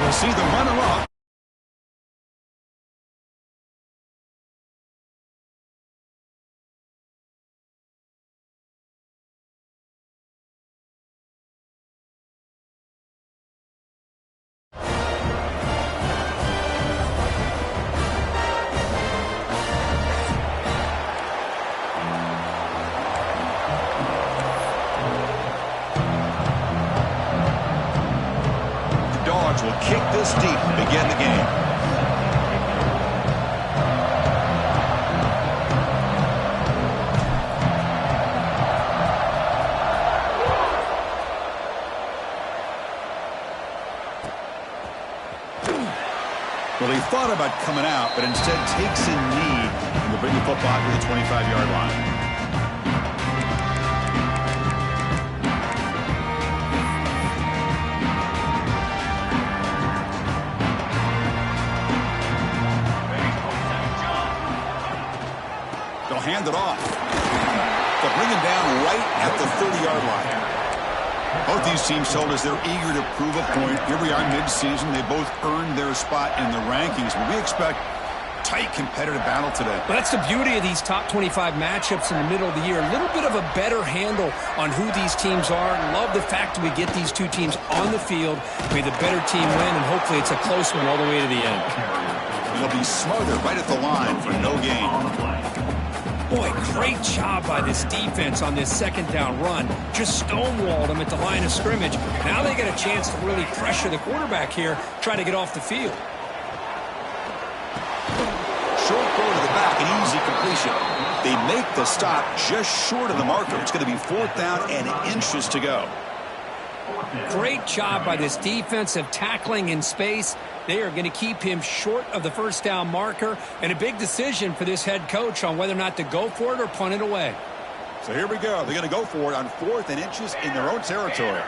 will see the runner up. Will kick this deep to begin the game. Well, he thought about coming out, but instead takes a knee and will bring the football to the 25-yard line. Hand it off. They'll bring him down right at the 30-yard line. Both these teams told us they're eager to prove a point. Here we are mid-season. They both earned their spot in the rankings, but we expect tight competitive battle today. Well, that's the beauty of these top 25 matchups in the middle of the year. A little bit of a better handle on who these teams are. Love the fact that we get these two teams on the field. May the better team win, and hopefully it's a close one all the way to the end. They'll be smothered right at the line for no gain. Boy, great job by this defense on this second down run. Just stonewalled them at the line of scrimmage. Now they get a chance to really pressure the quarterback here, try to get off the field. Short throw to the back, an easy completion. They make the stop just short of the marker. It's going to be 4th down and inches to go. Great job by this defensive tackling in space. They are going to keep him short of the first down marker, and a big decision for this head coach on whether or not to go for it or punt it away. So here we go. They're going to go for it on 4th and inches in their own territory.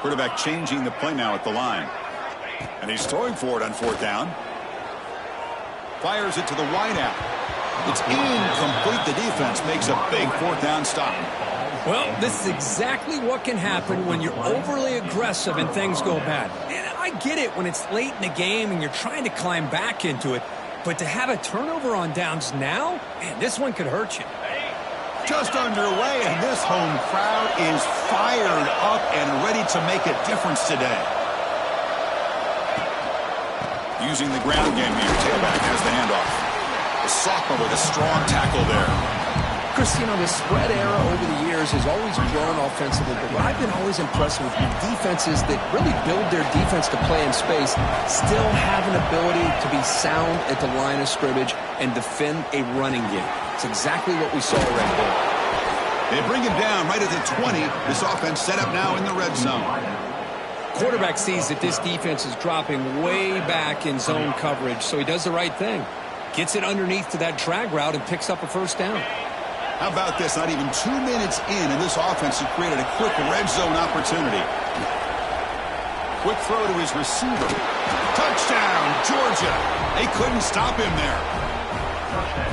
Quarterback changing the play now at the line. And he's throwing for it on 4th down. Fires it to the wideout. It's incomplete. The defense makes a big 4th down stop. Well, this is exactly what can happen when you're overly aggressive and things go bad. And I get it when it's late in the game and you're trying to climb back into it. But to have a turnover on downs now, man, this one could hurt you. Just underway, and this home crowd is fired up and ready to make a difference today. Using the ground game here, tailback has the handoff. The sophomore with a strong tackle there. Chris, you know, the spread era over the years has always grown offensively, but what I've been always impressed with defenses that really build their defense to play in space still have an ability to be sound at the line of scrimmage and defend a running game. It's exactly what we saw right there. They bring him down right at the 20. This offense set up now in the red zone. Quarterback sees that this defense is dropping way back in zone coverage, so he does the right thing. Gets it underneath to that drag route and picks up a first down. How about this? Not even 2 minutes in, and this offense has created a quick red zone opportunity. Quick throw to his receiver. Touchdown, Georgia. They couldn't stop him there.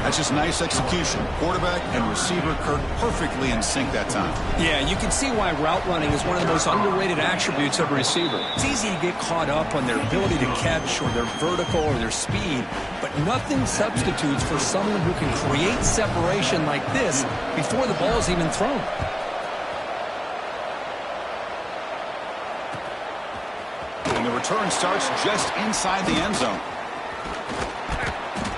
That's just nice execution. Quarterback and receiver, Kirk, perfectly in sync that time. Yeah, you can see why route running is one of the most underrated attributes of a receiver. It's easy to get caught up on their ability to catch or their vertical or their speed, but nothing substitutes for someone who can create separation like this before the ball is even thrown. And the return starts just inside the end zone.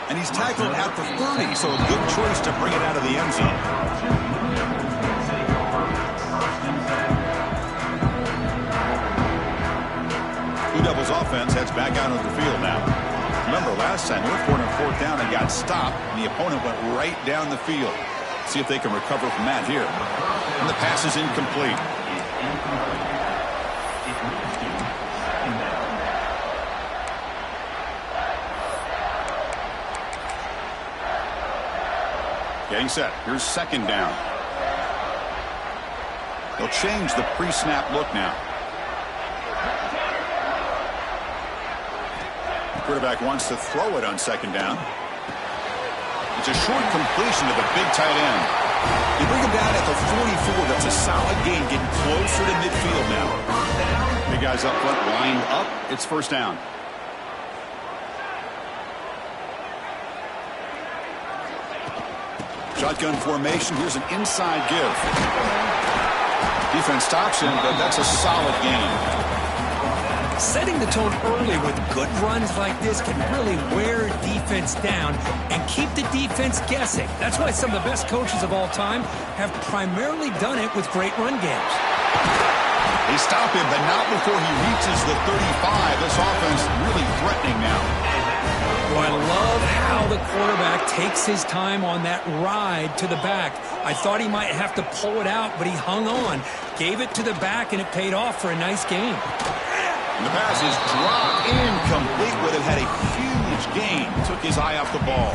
And he's tackled at the 30, so a good choice to bring it out of the end zone. Blue Devils offense heads back out of the field now. Remember, last time, North Point on 4th down and got stopped, and the opponent went right down the field. See if they can recover from that here. And the pass is incomplete. Getting set. Here's 2nd down. They'll change the pre-snap look now. The quarterback wants to throw it on 2nd down. It's a short completion to the big tight end. They bring him down at the 44. That's a solid gain, getting closer to midfield now. Big guys up front, lined up. It's first down. Shotgun formation. Here's an inside give. Defense stops him, but that's a solid gain. Setting the tone early with good runs like this can really wear defense down and keep the defense guessing. That's why some of the best coaches of all time have primarily done it with great run games. They stop him, but not before he reaches the 35. This offense really threatening now. Well, I love how the quarterback takes his time on that ride to the back. I thought he might have to pull it out, but he hung on, gave it to the back, and it paid off for a nice gain. And the pass is dropped incomplete. Would have had a huge gain. Took his eye off the ball.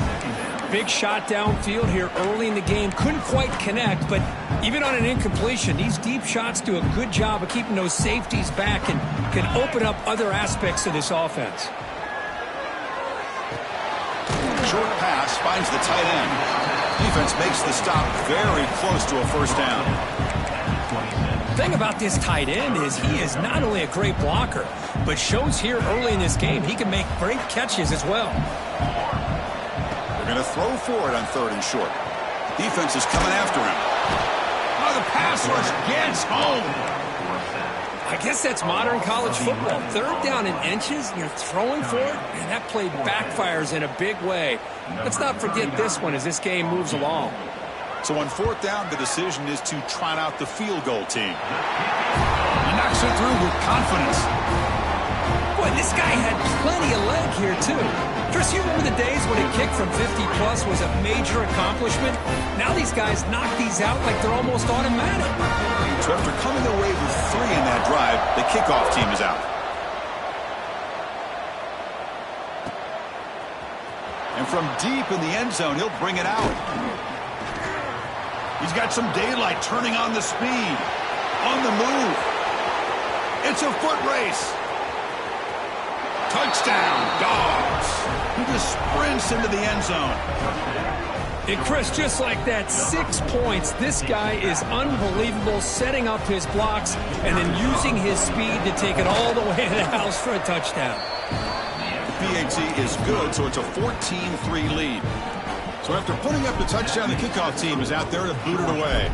Big shot downfield here early in the game. Couldn't quite connect, but even on an incompletion, these deep shots do a good job of keeping those safeties back and can open up other aspects of this offense. Short pass finds the tight end. Defense makes the stop very close to a first down. The thing about this tight end is he is not only a great blocker, but shows here early in this game he can make great catches as well. They're going to throw for it on 3rd and short. Defense is coming after him. Oh, the pass rush gets home. I guess that's modern college football. 3rd down in inches, and you're throwing for it, and that play backfires in a big way. Let's not forget this one as this game moves along. So on 4th down, the decision is to trot out the field goal team. He knocks it through with confidence. Boy, this guy had plenty of leg here, too. Chris, you remember the days when a kick from 50-plus was a major accomplishment? Now these guys knock these out like they're almost automatic. So after coming away with 3 in that drive, the kickoff team is out. And from deep in the end zone, he'll bring it out. He's got some daylight, turning on the speed. On the move. It's a foot race. Touchdown, Dogs. He just sprints into the end zone. And Chris, just like that, 6 points. This guy is unbelievable, setting up his blocks and then using his speed to take it all the way to the house for a touchdown. The PAT is good, so it's a 14-3 lead. So after putting up the touchdown, the kickoff team is out there to boot it away.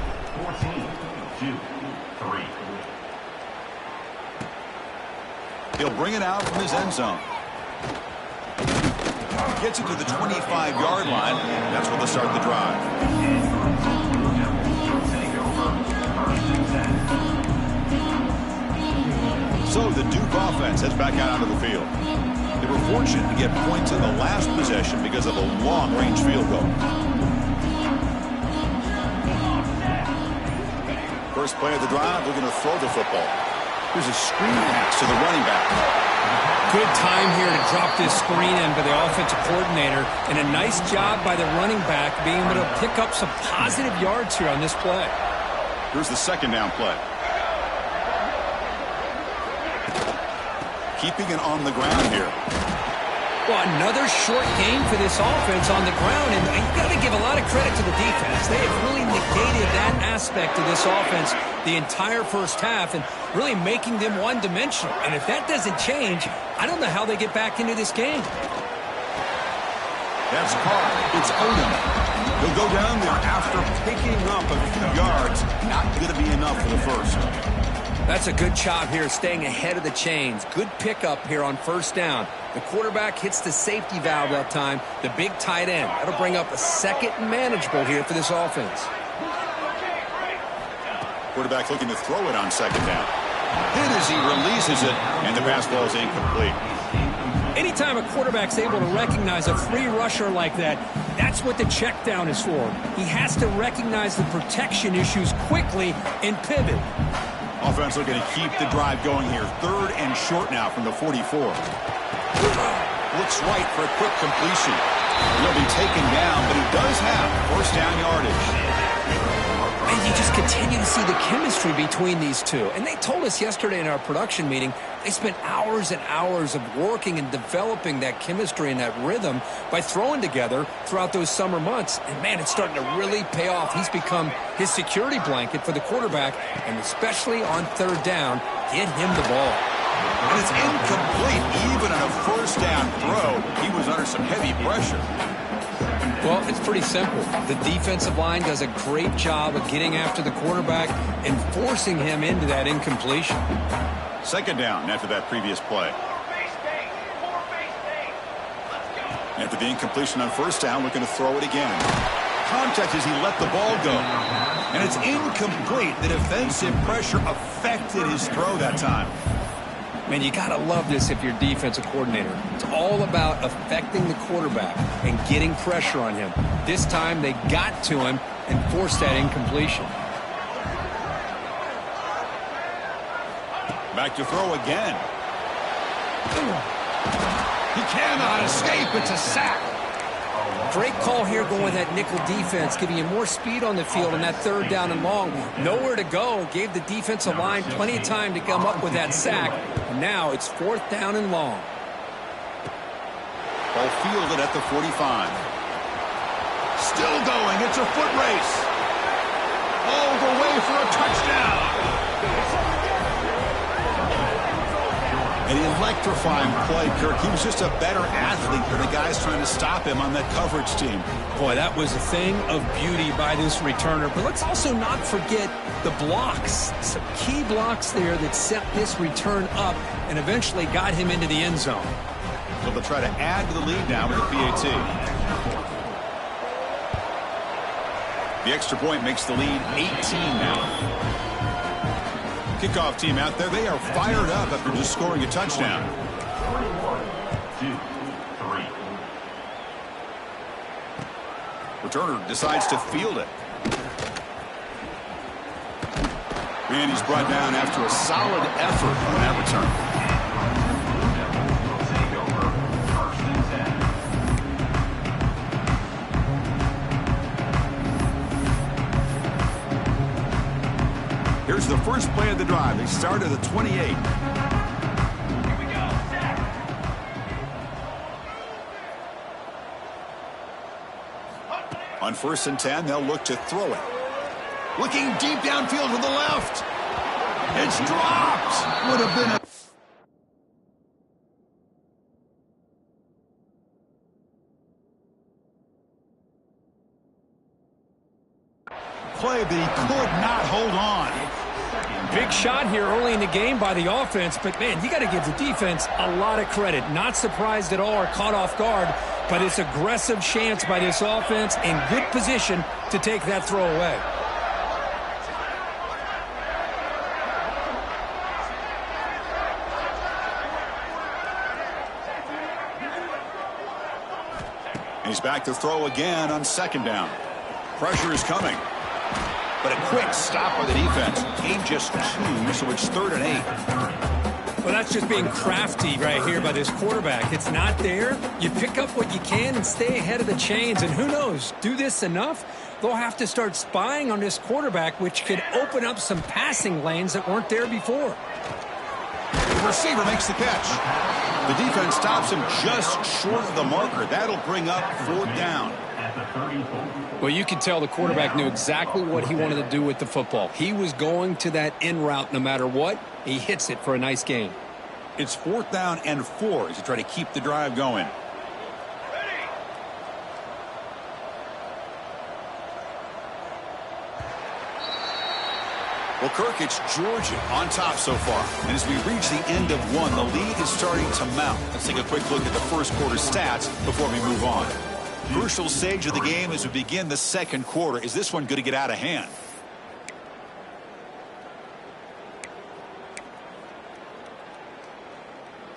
14-2-3. He'll bring it out from his end zone. Gets it to the 25-yard line. That's where they'll start the drive. So the Duke offense heads back out onto the field. They were fortunate to get points in the last possession because of a long-range field goal. First play of the drive, they're going to throw the football. Here's a screen pass to the running back. Good time here to drop this screen in by the offensive coordinator, and a nice job by the running back being able to pick up some positive yards here on this play. Here's the second down play. Keeping it on the ground here. Well, another short game for this offense on the ground, and you got to give a lot of credit to the defense. They have really negated that aspect of this offense the entire first half and really making them one-dimensional. And if that doesn't change, I don't know how they get back into this game. That's Carr. It's Odom. He'll go down there after picking up a few yards. Not going to be enough for the first. That's a good job here, staying ahead of the chains. Good pickup here on first down. The quarterback hits the safety valve that time, the big tight end. That'll bring up a second manageable here for this offense. Quarterback looking to throw it on second down. Hit as he releases it, and the pass ball is incomplete. Anytime a quarterback's able to recognize a free rusher like that, that's what the check down is for. He has to recognize the protection issues quickly and pivot. Offense looking to keep the drive going here. 3rd and short now from the 44. Looks right for a quick completion. He'll be taken down, but he does have first down yardage. And you just can continue to see the chemistry between these two. And they told us yesterday in our production meeting, they spent hours and hours of working and developing that chemistry and that rhythm by throwing together throughout those summer months. And, man, it's starting to really pay off. He's become his security blanket for the quarterback, and especially on third down, get him the ball. And it's incomplete. Even on a first down throw, he was under some heavy pressure. Well, it's pretty simple. The defensive line does a great job of getting after the quarterback and forcing him into that incompletion. Second down after that previous play. After the incompletion on first down, we're going to throw it again. Contact as he let the ball go. And it's incomplete. The defensive pressure affected his throw that time. Man, you got to love this if you're a defensive coordinator. It's all about affecting the quarterback and getting pressure on him. This time they got to him and forced that incompletion. Back to throw again. He cannot escape. It's a sack. Great call here going with that nickel defense, giving you more speed on the field on that third down and long. Nowhere to go. Gave the defensive line plenty of time to come up with that sack. And now it's fourth down and long. Ball fielded at the 45. Still going. It's a foot race. All the way for a touchdown. An electrifying play, Kirk. He was just a better athlete than the guys trying to stop him on that coverage team. Boy, that was a thing of beauty by this returner. But let's also not forget the blocks. Some key blocks there that set this return up and eventually got him into the end zone. So they'll try to add to the lead now with the PAT. The extra point makes the lead 18 now. Kickoff team out there, they are fired up after just scoring a touchdown. 2, 3. Returner decides to field it. And he's brought down after a solid effort on that return. Here's the first play of the drive. They start at the 28. Here we go. On 1st and 10, they'll look to throw it. Looking deep downfield to the left. It's dropped. Would have been a play that he could not hold on. Big shot here early in the game by the offense, but, man, you got to give the defense a lot of credit. Not surprised at all or caught off guard, but it's aggressive chance by this offense in good position to take that throw away. He's back to throw again on 2nd down. Pressure is coming. But a quick stop by the defense. Gain just 2, so it's 3rd and 8. Well, that's just being crafty right here by this quarterback. It's not there. You pick up what you can and stay ahead of the chains. And who knows, do this enough, they'll have to start spying on this quarterback, which could open up some passing lanes that weren't there before. The receiver makes the catch. The defense stops him just short of the marker. That'll bring up 4th down. Well, you could tell the quarterback knew exactly what he wanted to do with the football. He was going to that in route no matter what. He hits it for a nice gain. It's 4th down and 4 as you try to keep the drive going. Well, Kirk, it's Georgia on top so far. And as we reach the end of one, the lead is starting to mount. Let's take a quick look at the first quarter stats before we move on. Crucial stage of the game as we begin the second quarter. Is this one going to get out of hand?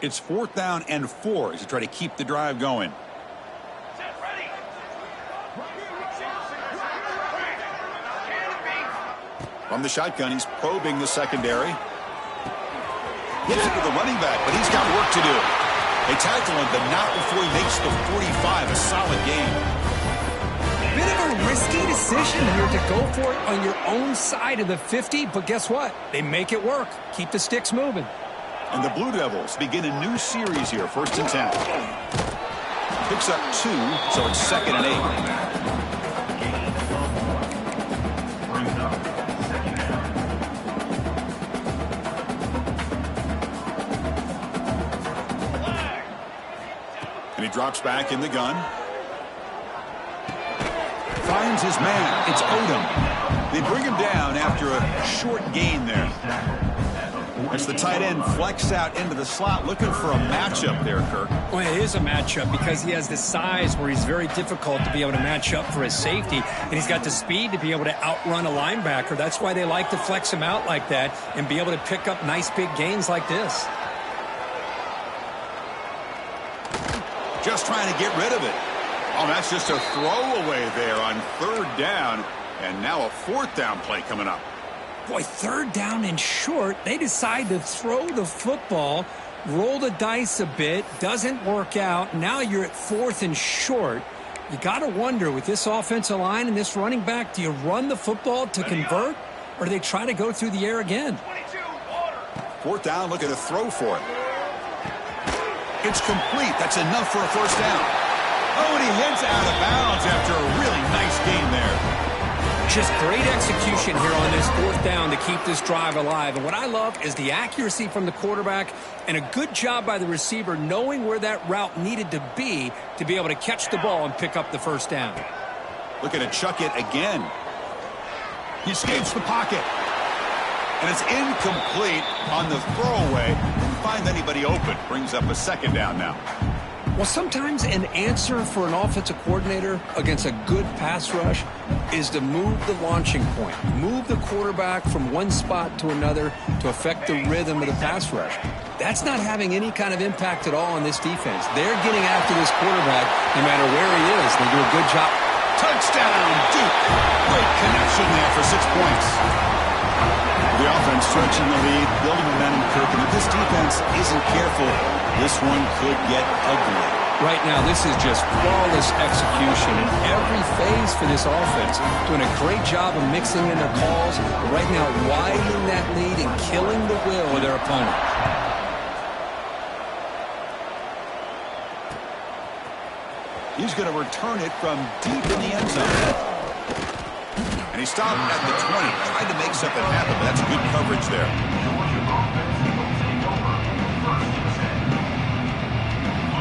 It's 4th down and 4 as you try to keep the drive going. From the shotgun, he's probing the secondary. Gives it to the running back, but he's got work to do. They tackle him, but not before he makes the 45. A solid game. Bit of a risky decision here to go for it on your own side of the 50, but guess what? They make it work. Keep the sticks moving. And the Blue Devils begin a new series here, 1st and 10. Picks up 2, so it's 2nd and 8. And he drops back in the gun. Finds his man. It's Odom. They bring him down after a short gain there. As the tight end flexed out into the slot, looking for a matchup there, Kirk. Well, it is a matchup because he has the size where he's very difficult to be able to match up for his safety, and he's got the speed to be able to outrun a linebacker. That's why they like to flex him out like that and be able to pick up nice big gains like this. Just trying to get rid of it. Oh, that's just a throwaway there on 3rd down, and now a 4th down play coming up. Boy, 3rd down and short. They decide to throw the football, roll the dice a bit, doesn't work out. Now you're at 4th and short. You got to wonder, with this offensive line and this running back, do you run the football to convert, or do they try to go through the air again? 4th down, looking to throw for it. It's complete. That's enough for a 1st down. Oh, and he heads out of bounds after a really nice game there. Just great execution here on this 4th down to keep this drive alive. And what I love is the accuracy from the quarterback and a good job by the receiver knowing where that route needed to be able to catch the ball and pick up the 1st down. Looking to chuck it again. He escapes the pocket. And it's incomplete on the throwaway. Didn't find anybody open. Brings up a 2nd down now. Well, sometimes an answer for an offensive coordinator against a good pass rush is to move the launching point, move the quarterback from one spot to another to affect the rhythm of the pass rush. That's not having any kind of impact at all on this defense. They're getting after this quarterback no matter where he is. They do a good job. Touchdown, Duke. Great connection there for 6 points. The offense stretching the lead, building momentum, Kirk, and if this defense isn't careful, this one could get ugly. Right now, this is just flawless execution in every phase for this offense. Doing a great job of mixing in their calls. Right now, widening that lead and killing the will of their opponent. He's going to return it from deep in the end zone. And he stopped at the 20. Tried to make something happen, but that's good coverage there.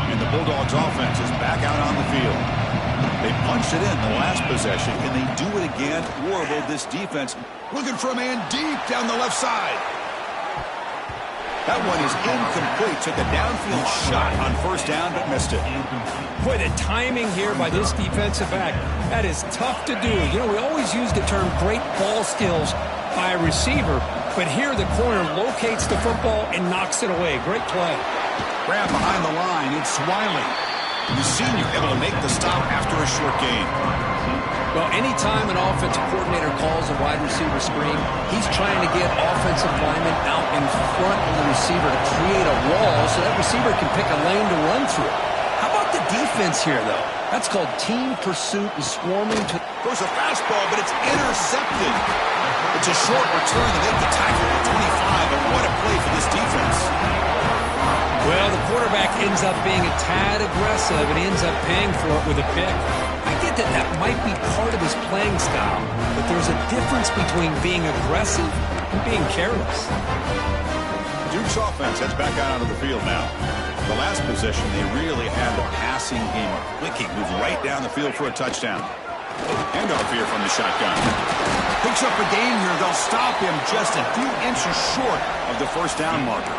And the Bulldogs offense is back out on the field. They punched it in the last possession. Can they do it again? Horrible, this defense. Looking for a man deep down the left side. That one is incomplete. Took a downfield shot on 1st down, but missed it. Boy, the timing here by this defensive back, that is tough to do. You know, we always use the term great ball skills by a receiver, but here the corner locates the football and knocks it away. Great play. Grab behind the line. It's Wiley. The senior able to make the stop after a short gain. Well, anytime an offensive coordinator calls a wide receiver screen, he's trying to get offensive linemen out in front of the receiver to create a wall so that receiver can pick a lane to run through. How about the defense here, though? That's called team pursuit and swarming to... Goes a fastball, but it's intercepted. It's a short return to make the tackle at 25, and what a play for this defense. Well, the quarterback ends up being a tad aggressive and ends up paying for it with a pick. I get that that might be part of his playing style, but there's a difference between being aggressive and being careless. Duke's offense heads back out onto the field now. The last possession, they really had the passing game clicking, moved right down the field for a touchdown. Handoff here from the shotgun. Picks up a gain here. They'll stop him just a few inches short of the 1st down marker.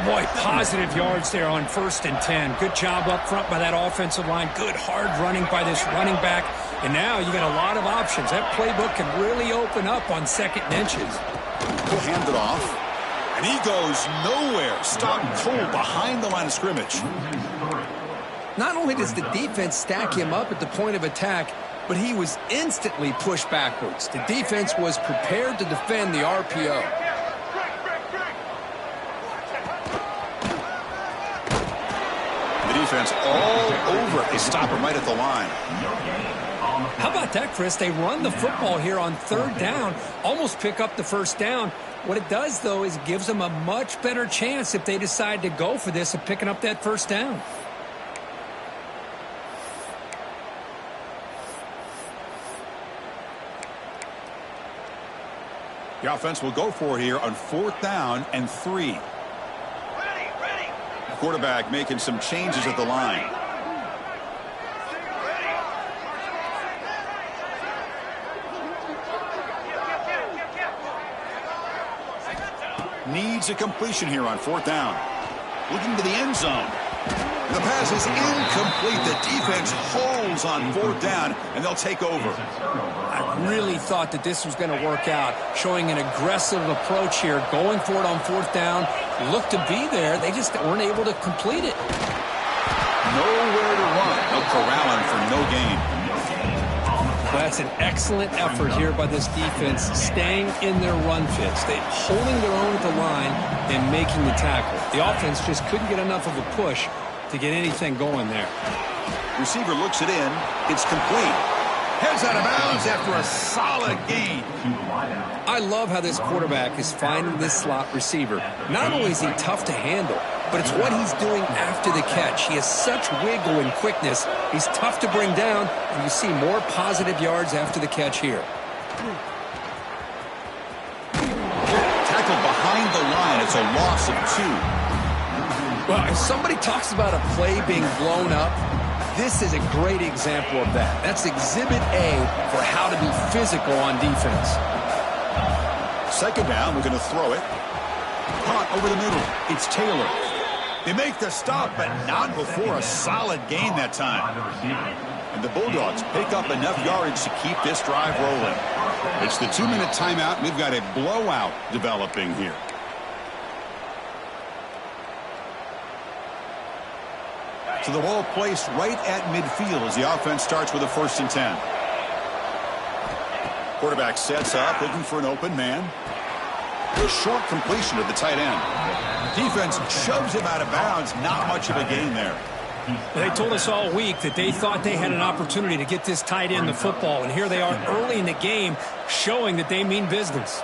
Boy, positive yards there on 1st and 10. Good job up front by that offensive line. Good hard running by this running back. And now you got a lot of options. That playbook can really open up on 2nd and inches. He'll hand it off. And he goes nowhere. Stopped cold behind the line of scrimmage. Not only does the defense stack him up at the point of attack, but he was instantly pushed backwards. The defense was prepared to defend the RPO. The defense all over it. They stop him right at the line. How about that, Chris? They run the football here on third down, almost pick up the first down. What it does, though, is it gives them a much better chance if they decide to go for this of picking up that first down. The offense will go for it here on 4th down and 3. The quarterback making some changes at the line. Needs a completion here on 4th down. Looking to the end zone. The pass is incomplete. The defense holds on 4th down, and they'll take over. I really thought that this was going to work out, showing an aggressive approach here, going for it on 4th down. Looked to be there. They just weren't able to complete it. Nowhere to run. They'll corral him for no gain. Well, that's an excellent effort here by this defense, staying in their run fits. They're holding their own at the line and making the tackle. The offense just couldn't get enough of a push to get anything going there. Receiver looks it in. It's complete. Heads out of bounds after a solid gain. I love how this quarterback is finding this slot receiver. Not only is he tough to handle, but it's what he's doing after the catch. He has such wiggle and quickness. He's tough to bring down, and you see more positive yards after the catch here. Tackled behind the line. It's a loss of 2. Well, if somebody talks about a play being blown up, this is a great example of that. That's exhibit A for how to be physical on defense. 2nd down, we're going to throw it. Caught over the middle. It's Taylor. They make the stop, but not before a solid gain that time. And the Bulldogs pick up enough yardage to keep this drive rolling. It's the 2-minute timeout, and we've got a blowout developing here. So the ball placed right at midfield as the offense starts with a 1st and 10. Quarterback sets up, looking for an open man. A short completion to the tight end. Defense shoves him out of bounds. Not much of a gain there. They told us all week that they thought they had an opportunity to get this tight end the football, and here they are early in the game showing that they mean business.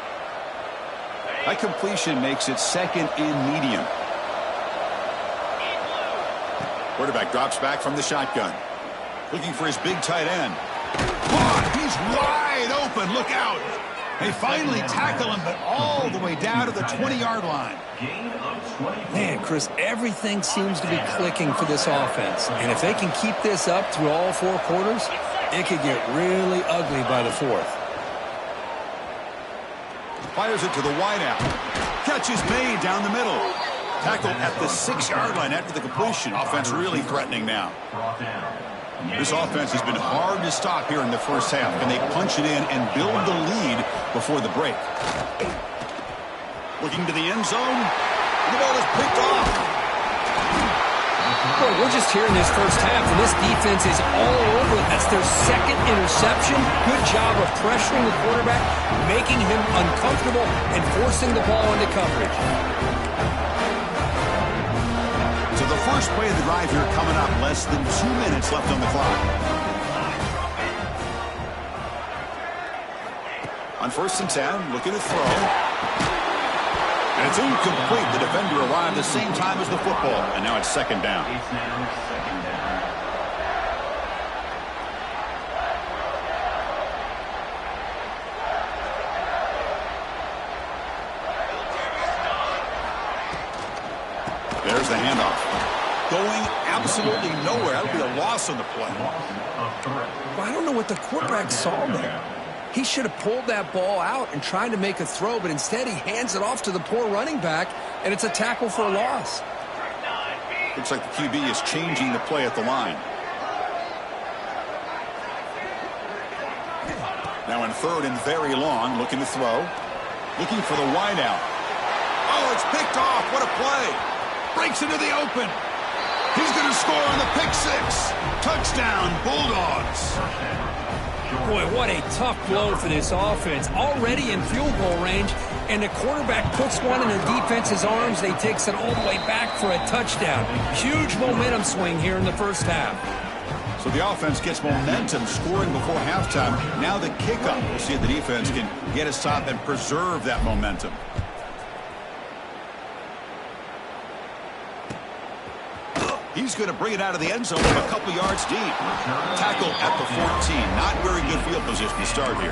That completion makes it 2nd and medium. Quarterback drops back from the shotgun. Looking for his big tight end. He's wide open. Look out. They finally tackle him, but all the way down to the 20-yard line. Man, Chris, everything seems to be clicking for this offense. And if they can keep this up through all 4 quarters, it could get really ugly by the 4th. Fires it to the wideout. Catch is made down the middle. Tackled at the 6-yard line after the completion. Offense really threatening now. This offense has been hard to stop here in the first half. Can they punch it in and build the lead before the break? Looking to the end zone. The ball is picked off. Well, we're just here in this first half, and this defense is all over it. That's their 2nd interception. Good job of pressuring the quarterback, making him uncomfortable, and forcing the ball into coverage. So the first play of the drive here coming up. Less than 2 minutes left on the clock. On 1st and 10, looking to throw. And it's incomplete. The defender arrived the same time as the football. And now it's 2nd down. There's the handoff. Going absolutely nowhere. That would be a loss on the play. Well, I don't know what the quarterback saw there. He should have pulled that ball out and tried to make a throw, but instead he hands it off to the poor running back, and it's a tackle for a loss. Looks like the QB is changing the play at the line. Now in 3rd and very long, looking to throw. Looking for the wideout. Oh, it's picked off. What a play. Breaks into the open. He's going to score on the pick 6. Touchdown, Bulldogs. Boy, what a tough blow for this offense. Already in field goal range, and the quarterback puts one in the defense's arms. They takes it all the way back for a touchdown. Huge momentum swing here in the first half. So So the offense gets momentum scoring before halftime. Now the kickoff. We'll see if the defense can get a stop and preserve that momentum. He's going to bring it out of the end zone from a couple yards deep. Tackle at the 14. Not very good field position to start here.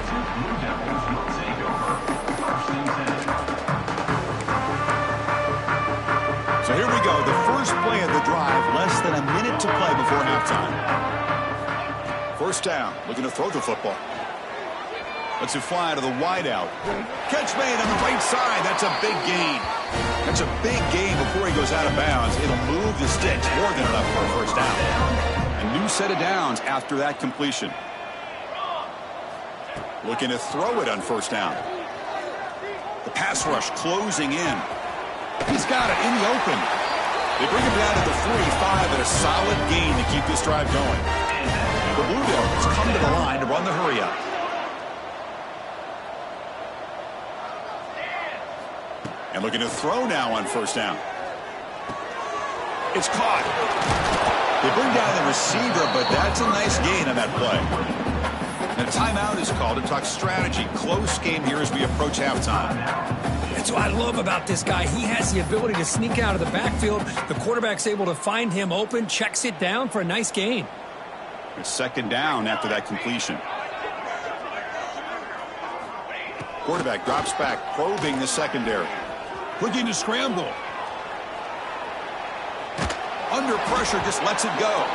So here we go. The first play of the drive. Less than a minute to play before halftime. First down. Looking to throw the football. Let's it fly to the wideout. Catch made on the right side. That's a big gain. That's a big gain before he goes out of bounds. It'll move the sticks more than enough for a first down. A new set of downs after that completion. Looking to throw it on first down. The pass rush closing in. He's got it in the open. They bring him down to the 45 at a solid gain to keep this drive going. The Blue Devils come to the line to run the hurry up. And looking to throw now on first down. It's caught. They bring down the receiver, but that's a nice gain on that play. And a timeout is called to talk strategy. Close game here as we approach halftime. That's what I love about this guy. He has the ability to sneak out of the backfield. The quarterback's able to find him open, checks it down for a nice gain. It's second down after that completion. Quarterback drops back, probing the secondary. Looking to scramble. Under pressure, just lets it go.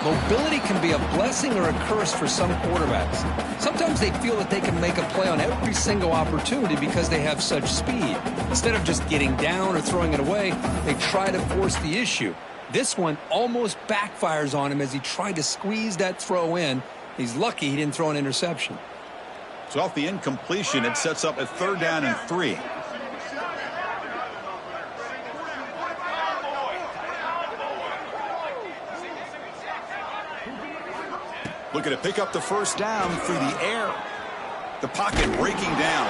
Mobility can be a blessing or a curse for some quarterbacks. Sometimes they feel that they can make a play on every single opportunity because they have such speed. Instead of just getting down or throwing it away, they try to force the issue. This one almost backfires on him as he tried to squeeze that throw in. He's lucky he didn't throw an interception. So off the incompletion, it sets up a third down and 3. Looking to pick up the first down through the air. The pocket breaking down.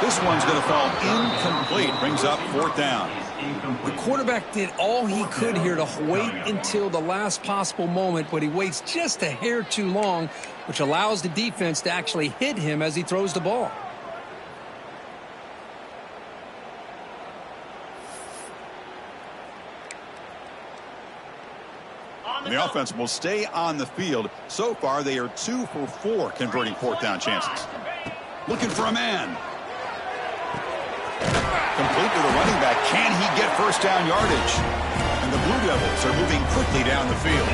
This one's going to fall incomplete. Brings up fourth down. The quarterback did all he could here to wait until the last possible moment, but he waits just a hair too long, which allows the defense to actually hit him as he throws the ball. The offense will stay on the field. So far, they are 2 for 4 converting fourth down chances. Looking for a man. Complete to the running back. Can he get first down yardage? And the Blue Devils are moving quickly down the field.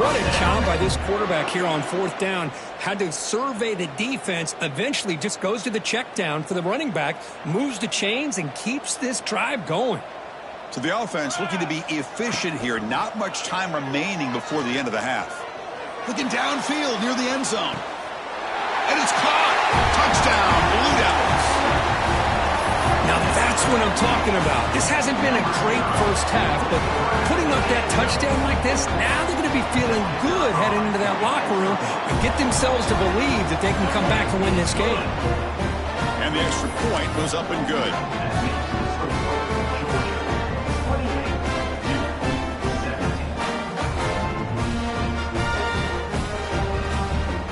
What a job by this quarterback here on fourth down. Had to survey the defense. Eventually just goes to the check down for the running back. Moves the chains and keeps this drive going. So the offense looking to be efficient here. Not much time remaining before the end of the half. Looking downfield near the end zone. And it's caught. Touchdown, Blue Devils. Now that's what I'm talking about. This hasn't been a great first half, but putting up that touchdown like this, now they're going to be feeling good heading into that locker room and get themselves to believe that they can come back and win this game. And the extra point goes up and good.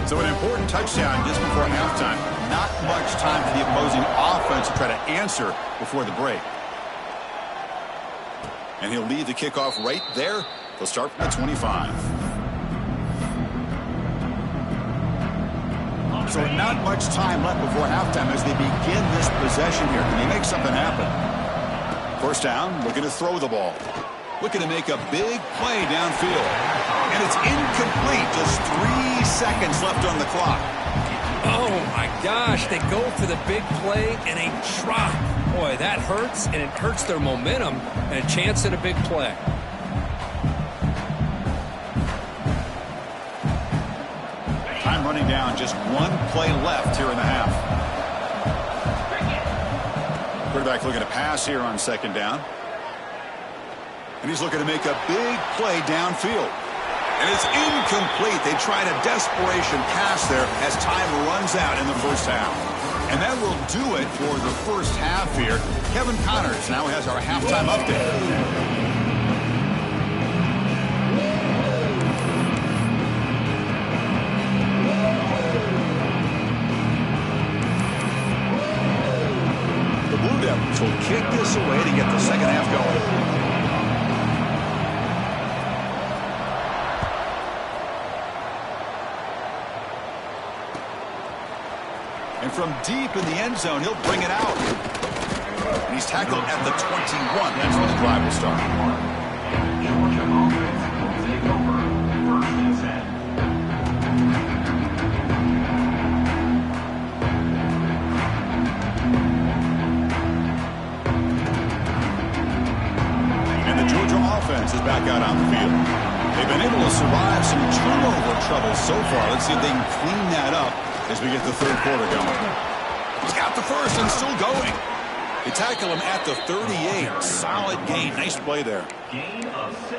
So an important touchdown just before halftime. Not much time for the opposing offense to try to answer before the break. And he'll leave the kickoff right there. They'll start from the 25. So not much time left before halftime as they begin this possession here. Can they make something happen? First down, looking to throw the ball. Looking to make a big play downfield. And it's incomplete. Just 3 seconds left on the clock. Oh, my gosh. They go for the big play and a drop. Boy, that hurts, and it hurts their momentum and a chance at a big play. Time running down. Just 1 play left here in the half. Quarterback looking to pass here on second down. And he's looking to make a big play downfield. And it's incomplete. They tried a desperation pass there as time runs out in the first half. And that will do it for the first half here. Kevin Connors now has our halftime update. this away to get the second half going. And from deep in the end zone, he'll bring it out. And he's tackled at the 21. That's where the drive will start. Georgia offense will take over. First and 10. And the Georgia offense is back out on the field. They've been able to survive some turnover trouble so far. Let's see if they can clean that up as we get the third quarter going. He's got the first and still going. They tackle him at the 38. Solid gain. Nice play there.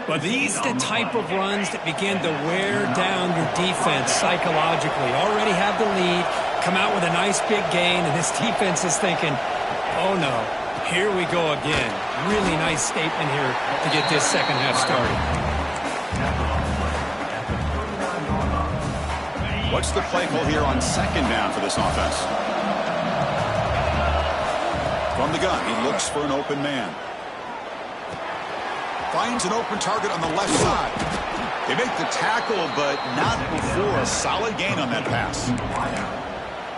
But these are the type of runs that begin to wear down your defense psychologically. Already have the lead, come out with a nice big gain, and this defense is thinking, oh no, here we go again. Really nice statement here to get this second half started. What's the play call here on second down for this offense? From the gun, he looks for an open man. Finds an open target on the left side. They make the tackle, but not before a solid gain on that pass.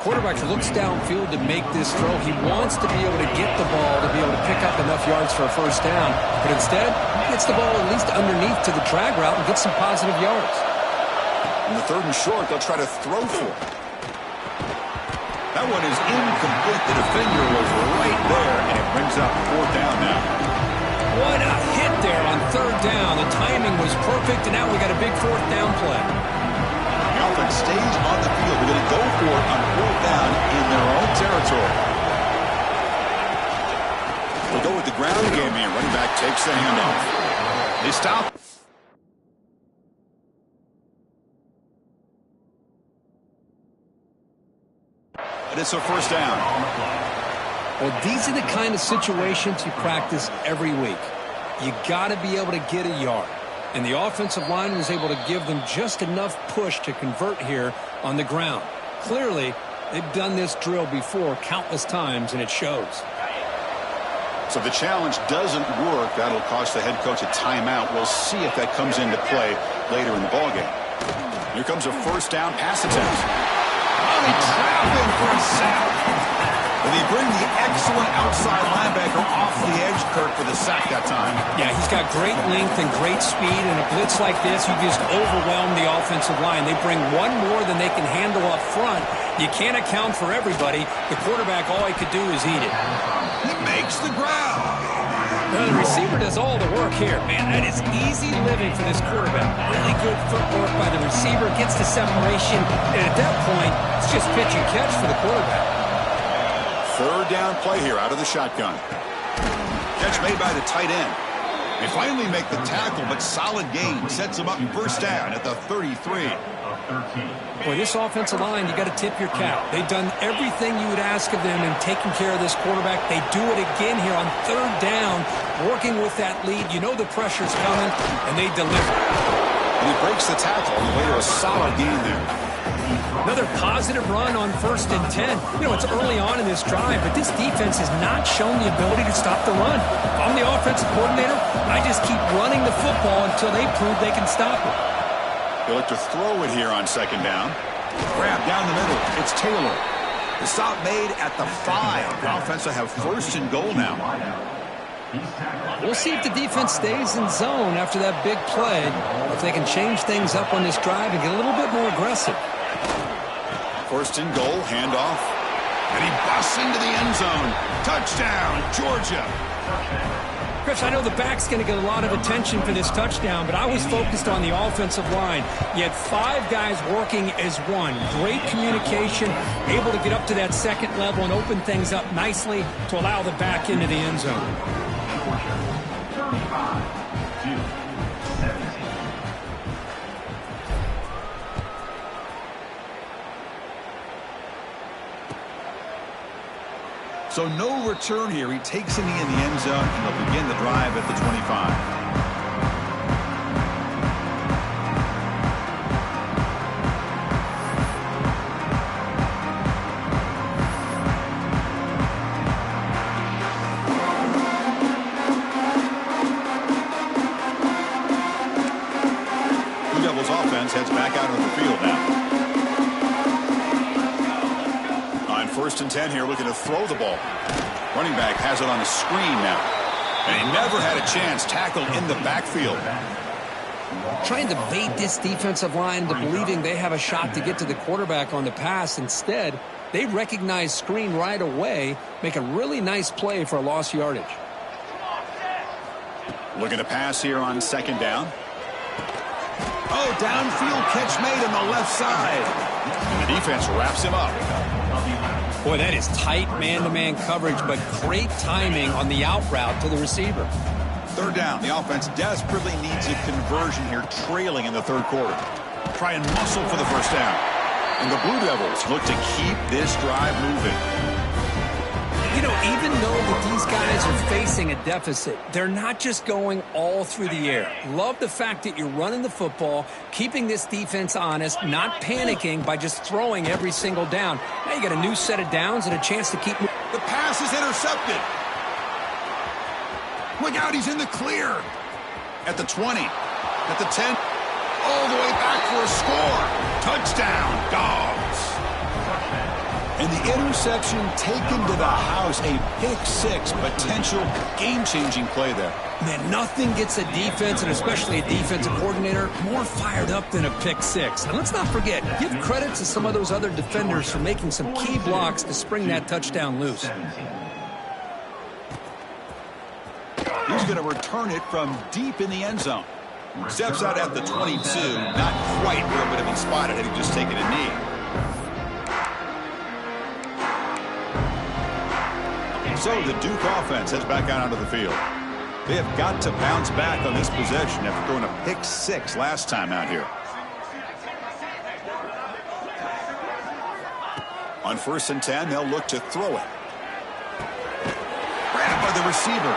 Quarterback looks downfield to make this throw. He wants to be able to get the ball to be able to pick up enough yards for a first down. But instead, he gets the ball at least underneath to the drag route and gets some positive yards. On the third and short, they'll try to throw for it. That one is incomplete. The defender was right there, and it brings up fourth down now. What a hit there on third down. The timing was perfect, and now we got a big fourth down play. The offense stays on the field. They're going to go for it on fourth down in their own territory. They'll go with the ground game here. Running back takes the handoff. They stop. And it's a first down. Well, these are the kind of situations you practice every week. You got to be able to get a yard. And the offensive line was able to give them just enough push to convert here on the ground. Clearly, they've done this drill before countless times, and it shows. So if the challenge doesn't work, that'll cost the head coach a timeout. We'll see if that comes into play later in the ballgame. Here comes a first down pass attempt. Oh, he trapped him for a sack. And they bring the excellent outside linebacker off the edge, Kirk, for the sack that time. Yeah, he's got great length and great speed, and a blitz like this, you just overwhelm the offensive line. They bring one more than they can handle up front. You can't account for everybody. The quarterback, all he could do is eat it. He makes the ground. Well, the receiver does all the work here. Man, that is easy living for this quarterback. Really good footwork by the receiver. Gets the separation. And at that point, it's just pitch and catch for the quarterback. Third down play here out of the shotgun. Catch made by the tight end. They finally make the tackle, but solid gain sets them up first down at the 33. Boy, this offensive line, you got to tip your cap. They've done everything you would ask of them in taking care of this quarterback. They do it again here on third down, working with that lead. You know the pressure's coming, and they deliver. And he breaks the tackle on the way to a solid gain there. Another positive run on 1st and 10. You know, it's early on in this drive, but this defense has not shown the ability to stop the run. If I'm the offensive coordinator, I just keep running the football until they prove they can stop it. They look to throw it here on second down. Grab down the middle. It's Taylor. The stop made at the 5. The offense will have first and goal now. We'll see if the defense stays in zone after that big play, if they can change things up on this drive and get a little bit more aggressive. First and goal, handoff. And he busts into the end zone. Touchdown, Georgia. Chris, I know the back's going to get a lot of attention for this touchdown, but I was focused on the offensive line. You had 5 guys working as one. Great communication, able to get up to that second level and open things up nicely to allow the back into the end zone. 35-17. So no return here. He takes a knee in the end zone, and they'll begin the drive at the 25. First and 10 here, looking to throw the ball. Running back has it on a screen now. And he never had a chance, tackled in the backfield. Trying to bait this defensive line into believing they have a shot to get to the quarterback on the pass. Instead, they recognize screen right away, make a really nice play for a lost yardage. Looking to pass here on second down. Oh, downfield catch made on the left side. And the defense wraps him up. Boy, that is tight man-to-man coverage, but great timing on the out route to the receiver. Third down. The offense desperately needs a conversion here, trailing in the third quarter. Try and muscle for the first down. And the Blue Devils look to keep this drive moving. You know, even though that these guys are facing a deficit, they're not just going all through the air. Love the fact that you're running the football, keeping this defense honest, not panicking by just throwing every single down. Now you got a new set of downs and a chance to keep moving. The pass is intercepted. Look out, he's in the clear. At the 20, at the 10, all the way back for a score. Touchdown, Dogs. And the interception taken to the house, a pick-6, potential game-changing play there. Man, nothing gets a defense, and especially a defensive coordinator, more fired up than a pick-6. And let's not forget, give credit to some of those other defenders for making some key blocks to spring that touchdown loose. He's going to return it from deep in the end zone. Steps out at the 22, not quite where it would have been spotted had he just taken a knee. So the Duke offense heads back out onto the field. They have got to bounce back on this possession after throwing a pick-6 last time out here. On first and 10, they'll look to throw it. Grabbed by the receiver.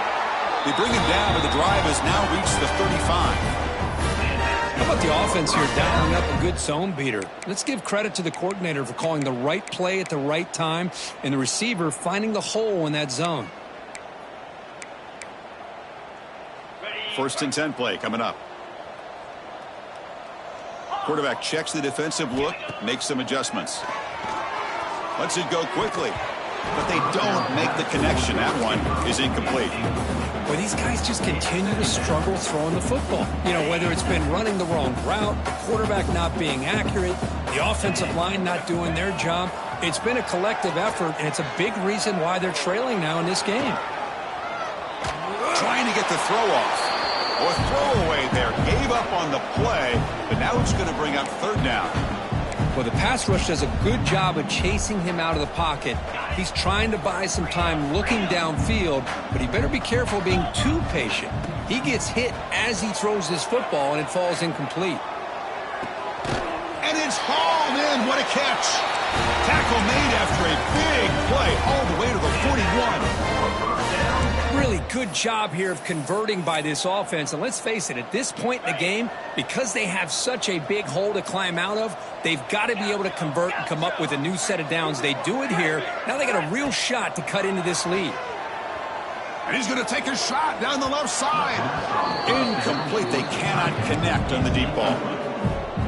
They bring him down, but the drive has now reached the 35. How about the offense here dialing up a good zone beater? Let's give credit to the coordinator for calling the right play at the right time and the receiver finding the hole in that zone. First and 10 play coming up. Quarterback checks the defensive look, makes some adjustments. Lets it go quickly, but they don't make the connection. That one is incomplete. Well, these guys just continue to struggle throwing the football. You know, whether it's been running the wrong route, the quarterback not being accurate, the offensive line not doing their job. It's been a collective effort, and it's a big reason why they're trailing now in this game. Trying to get the throw off. Or throwaway there. Gave up on the play, but now it's going to bring up third down. Well, the pass rush does a good job of chasing him out of the pocket. He's trying to buy some time looking downfield, but he better be careful being too patient. He gets hit as he throws this football, and it falls incomplete. And it's hauled in. What a catch. Tackle made after a big play all the way to the 41. Really good job here of converting by this offense. And let's face it, at this point in the game, because they have such a big hole to climb out of, they've got to be able to convert and come up with a new set of downs. They do it here. Now they got a real shot to cut into this lead. And he's going to take a shot down the left side. Incomplete. They cannot connect on the deep ball.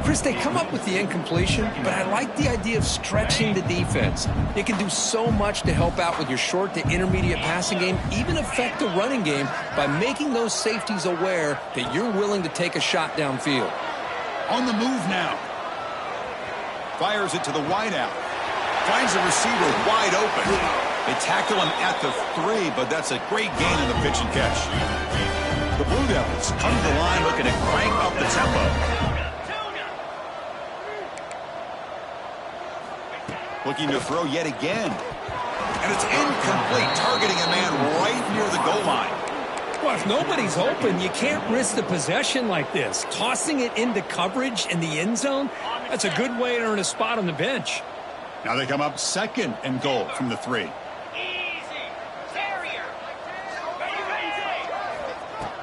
Chris, they come up with the incompletion, but I like the idea of stretching the defense. It can do so much to help out with your short to intermediate passing game, even affect the running game by making those safeties aware that you're willing to take a shot downfield. On the move now. Fires it to the wideout. Finds the receiver wide open. They tackle him at the 3, but that's a great gain in the pitch and catch. The Blue Devils come to the line looking to crank up the tempo. Looking to throw yet again. And it's incomplete, targeting a man right near the goal line. Well, if nobody's open, you can't risk the possession like this. Tossing it into coverage in the end zone, that's a good way to earn a spot on the bench. Now they come up second and goal from the 3.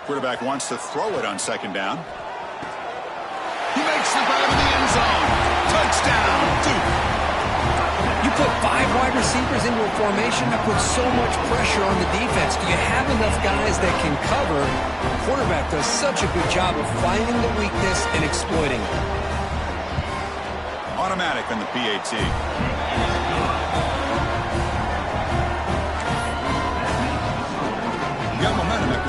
Quarterback wants to throw it on second down. He makes the grab in the end zone. Touchdown, Duke. You put 5 wide receivers into a formation that puts so much pressure on the defense. Do you have enough guys that can cover? The quarterback does such a good job of finding the weakness and exploiting it. Automatic on the PAT.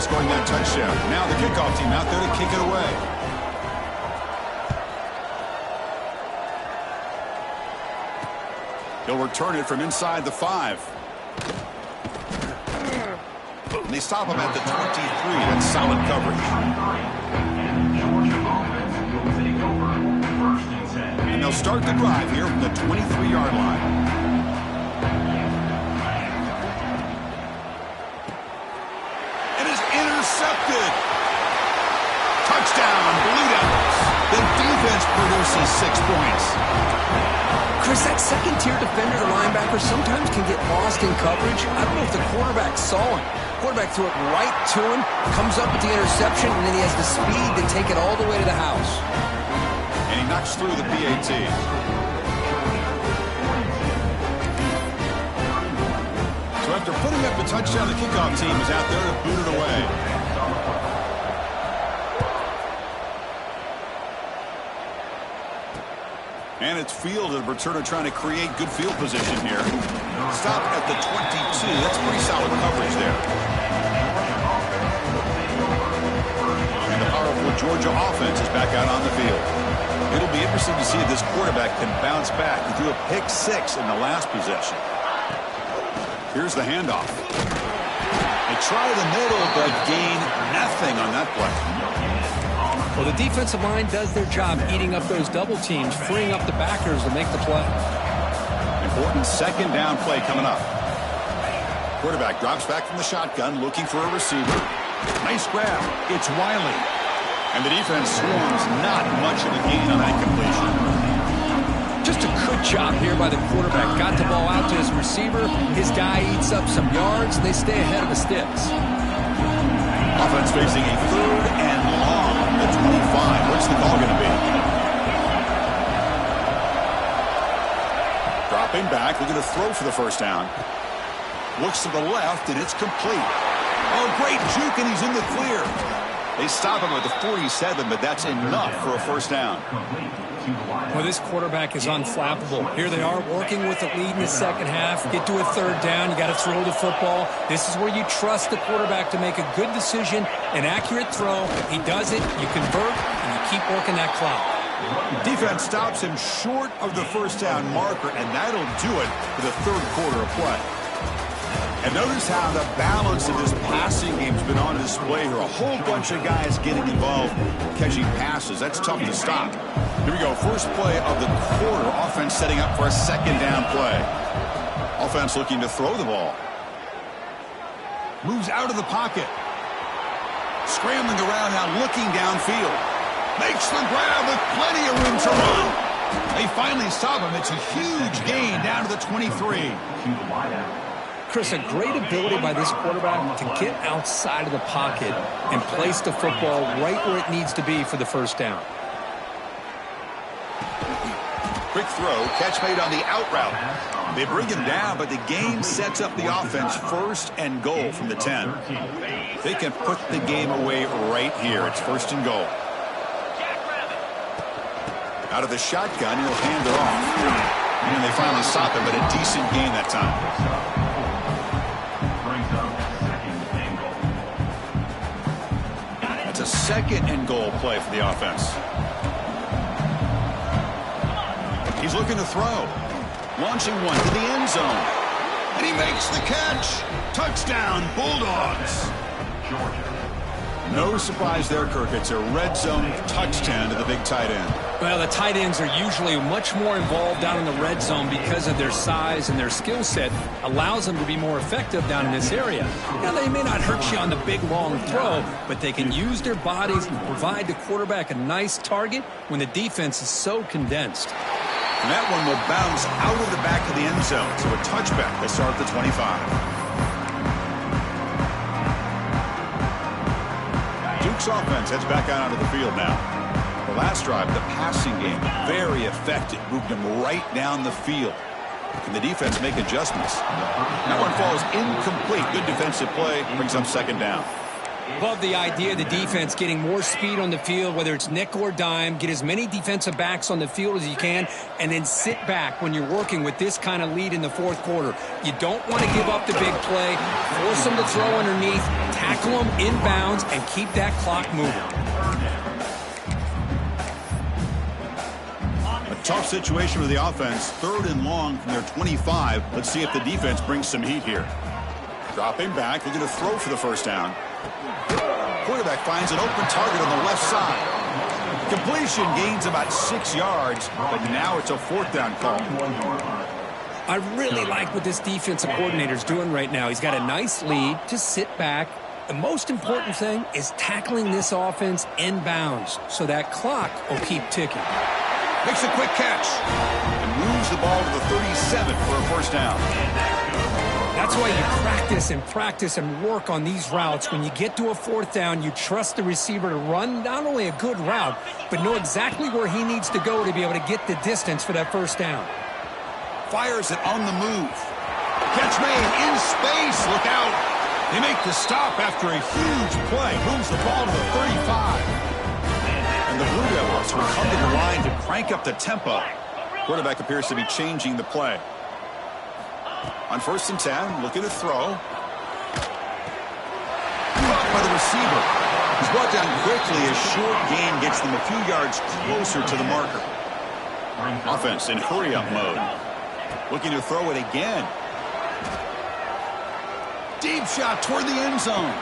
scoring that touchdown. Now the kickoff team out there to kick it away. He'll return it from inside the 5. And they stop him at the 23. That's solid coverage. And they'll start the drive here from the 23-yard line. And is intercepted. Touchdown, Blue Devils. The defense produces 6 points. Chris, that second-tier defender, the linebacker, sometimes can get lost in coverage. I don't know if the quarterback saw him. Quarterback threw it right to him, comes up with the interception, and then he has the speed to take it all the way to the house. And he knocks through the PAT. So after putting up the touchdown, the kickoff team is out there to boot it away. And it's fielded. Returner trying to create good field position here. Stop at the 22. That's pretty solid coverage there. And the powerful Georgia offense is back out on the field. It'll be interesting to see if this quarterback can bounce back. He threw a pick 6 in the last possession. Here's the handoff. They try the middle, but gain nothing on that play. Well, the defensive line does their job eating up those double teams, freeing up the backers to make the play. Important second down play coming up. Quarterback drops back from the shotgun, looking for a receiver. Nice grab. It's Wiley. And the defense swarms not much of a gain on that completion. Just a good job here by the quarterback. Got the ball out to his receiver. His guy eats up some yards, and they stay ahead of the sticks. Offense facing a 3rd and long at 25. What's the call going to be? Dropping back, looking to throw for the first down. Looks to the left, and it's complete. Oh, great juke, and he's in the clear. They stop him at the 47, but that's enough for a first down. Well, this quarterback is unflappable. Here they are working with the lead in the second half. Get to a 3rd down. You got to throw the football. This is where you trust the quarterback to make a good decision, an accurate throw. He does it, you convert, and you keep working that clock. Defense stops him short of the first down marker, and that'll do it for the 3rd quarter of play. And notice how the balance of this passing game's been on display here. A whole bunch of guys getting involved catching passes. That's tough to stop. Here we go. First play of the quarter. Offense setting up for a second down play. Offense looking to throw the ball. Moves out of the pocket. Scrambling around now, looking downfield. Makes the grab with plenty of room to run. They finally stop him. It's a huge gain down to the 23. Chris, a great ability by this quarterback to get outside of the pocket and place the football right where it needs to be for the first down. Quick throw, catch made on the out route. They bring him down, but the game sets up the offense 1st and goal from the 10. They can put the game away right here. It's 1st and goal. Out of the shotgun, he'll hand it off. And they finally stop him, but a decent gain that time. That's a 2nd and goal play for the offense. He's looking to throw. Launching one to the end zone. And he makes the catch. Touchdown, Bulldogs. No surprise there, Kirk. It's a red zone touchdown to the big tight end. Well, the tight ends are usually much more involved down in the red zone because of their size, and their skill set allows them to be more effective down in this area. Now, they may not hurt you on the big, long throw, but they can use their bodies and provide the quarterback a nice target when the defense is so condensed. And that one will bounce out of the back of the end zone. So a touchback. They start at the 25. Duke's offense heads back out onto the field now. The last drive, the passing game, very effective. Moved them right down the field. Can the defense make adjustments? That one falls incomplete. Good defensive play. Brings up 2nd down. Love the idea of the defense getting more speed on the field, whether it's nickel or dime, get as many defensive backs on the field as you can, and then sit back when you're working with this kind of lead in the fourth quarter. You don't want to give up the big play, force them to throw underneath, tackle them inbounds, and keep that clock moving. A tough situation for the offense. 3rd and long from their 25. Let's see if the defense brings some heat here. Dropping back, looking to throw for the first down. Quarterback finds an open target on the left side. Completion gains about 6 yards, but now it's a 4th down call. I really like what this defensive coordinator's doing right now. He's got a nice lead. Just sit back. The most important thing is tackling this offense inbounds, so that clock will keep ticking. Makes a quick catch and moves the ball to the 37 for a first down. That's why you practice and work on these routes. When you get to a 4th down, you trust the receiver to run not only a good route, but know exactly where he needs to go to be able to get the distance for that first down. Fires it on the move. Catch made in space. Look out. They make the stop after a huge play. Moves the ball to the 35. And the Blue Devils will come to the line to crank up the tempo. Quarterback appears to be changing the play. On 1st and 10, looking to throw. Caught by the receiver. He's brought down quickly. A short gain gets them a few yards closer to the marker. Offense in hurry-up mode. Looking to throw it again. Deep shot toward the end zone.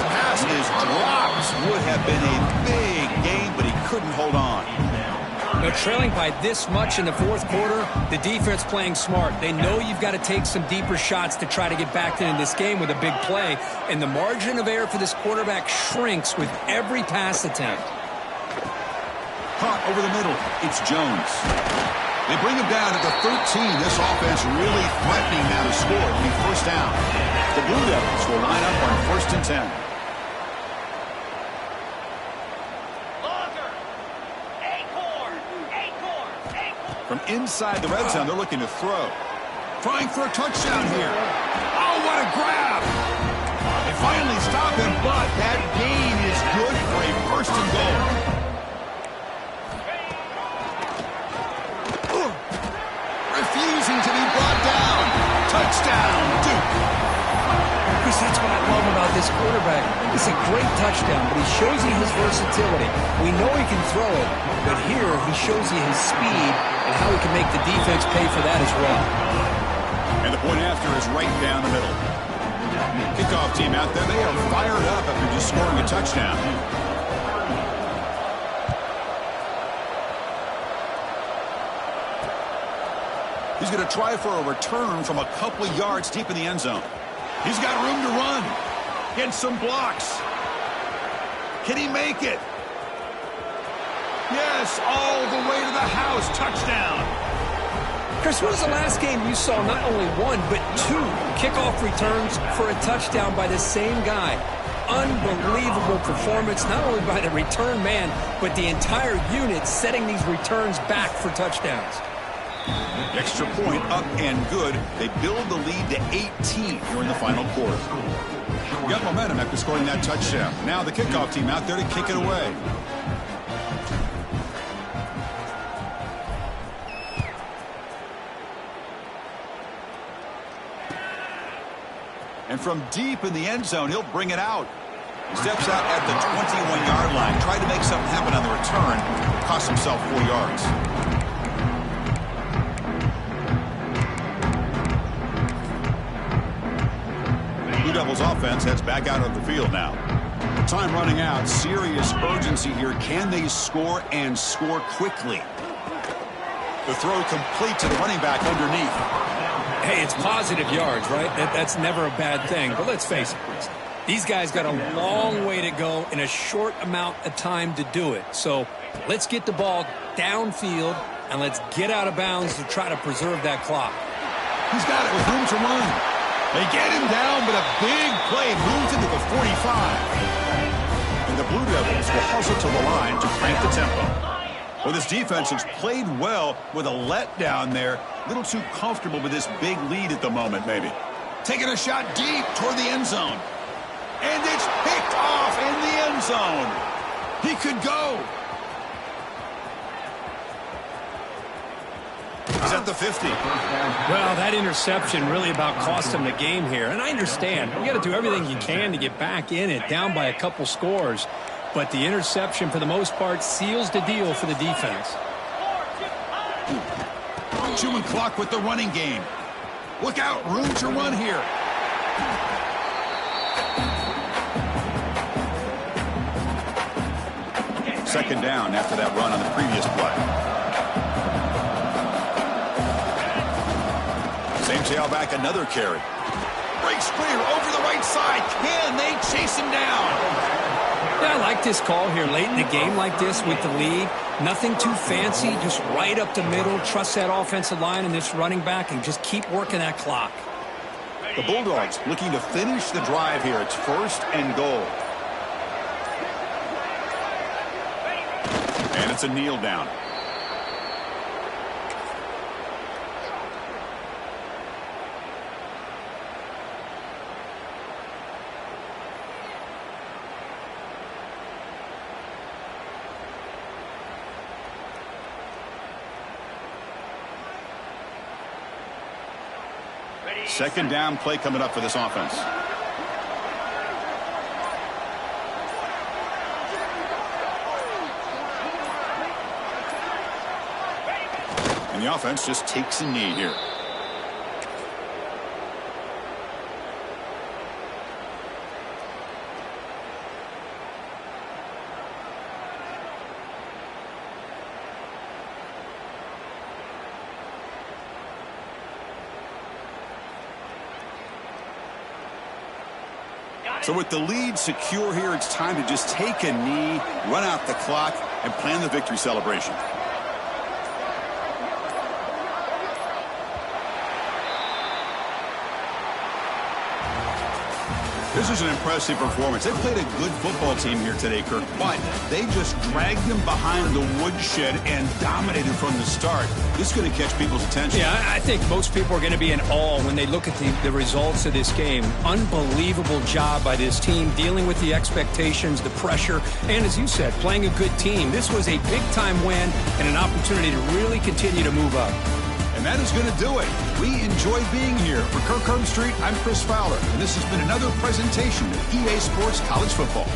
The pass is dropped. Would have been a big gain, but he couldn't hold on. Now, trailing by this much in the 4th quarter, the defense playing smart. They know you've got to take some deeper shots to try to get back into this game with a big play, and the margin of error for this quarterback shrinks with every pass attempt. Caught over the middle. It's Jones. They bring him down at the 13. This offense really threatening now to score. It'll be first down. The Blue Devils will line up on 1st and 10. From inside the red zone, they're looking to throw. Trying for a touchdown here. Oh, what a grab! They finally stop him, but that gain is good for a 1st and goal. Refusing to be brought down. Touchdown, Duke. Chris, that's what I love about this quarterback. It's a great touchdown, but he shows you his versatility. We know he can throw it, but here he shows you his speed and how he can make the defense pay for that as well. And the point after is right down the middle. Kickoff team out there, they are fired up after just scoring a touchdown. He's going to try for a return from a couple of yards deep in the end zone. He's got room to run. Get some blocks. Can he make it? Yes, all the way to the house. Touchdown. Chris, when was the last game you saw not only one, but 2 kickoff returns for a touchdown by the same guy? Unbelievable performance, not only by the return man, but the entire unit setting these returns back for touchdowns. Extra point up and good. They build the lead to 18 here in the final quarter. Got momentum after scoring that touchdown. Now the kickoff team out there to kick it away. And from deep in the end zone, he'll bring it out. He steps out at the 21-yard line. Tried to make something happen on the return. Cost himself 4 yards. Blue Devils offense heads back out of the field now. Time running out. Serious urgency here. Can they score and score quickly? The throw complete to the running back underneath. Hey, it's positive yards, right? That's never a bad thing. But let's face it, Chris. These guys got a long way to go in a short amount of time to do it. So let's get the ball downfield, and let's get out of bounds to try to preserve that clock. He's got it with room to run. They get him down, but a big play moves into the 45. And the Blue Devils will hustle to the line to crank the tempo. Well, this defense has played well with a letdown there. A little too comfortable with this big lead at the moment, maybe. Taking a shot deep toward the end zone. And it's picked off in the end zone. He could go. He's at the 50. Well, that interception really about cost him the game here. And I understand. You got to do everything you can to get back in it, down by a couple scores. But the interception, for the most part, seals the deal for the defense. Chewing clock with the running game. Look out, room to run here. Second down after that run on the previous play. Same tailback, another carry. Breaks clear over the right side. Can they chase him down? Yeah, I like this call here late in the game like this with the lead. Nothing too fancy, just right up the middle. Trust that offensive line and this running back and just keep working that clock. The Bulldogs looking to finish the drive here. It's 1st and goal. And it's a kneel down. Second down play coming up for this offense. And the offense just takes a knee here. So with the lead secure here, it's time to just take a knee, run out the clock, and plan the victory celebration. This is an impressive performance. They played a good football team here today, Kirk, but they just dragged them behind the woodshed and dominated from the start. This is going to catch people's attention. Yeah, I think most people are going to be in awe when they look at the results of this game. Unbelievable job by this team dealing with the expectations, the pressure, and as you said, playing a good team. This was a big-time win and an opportunity to really continue to move up. And that is going to do it. We enjoy being here. For Kirk Herbstreit, I'm Chris Fowler, and this has been another presentation of EA Sports College Football.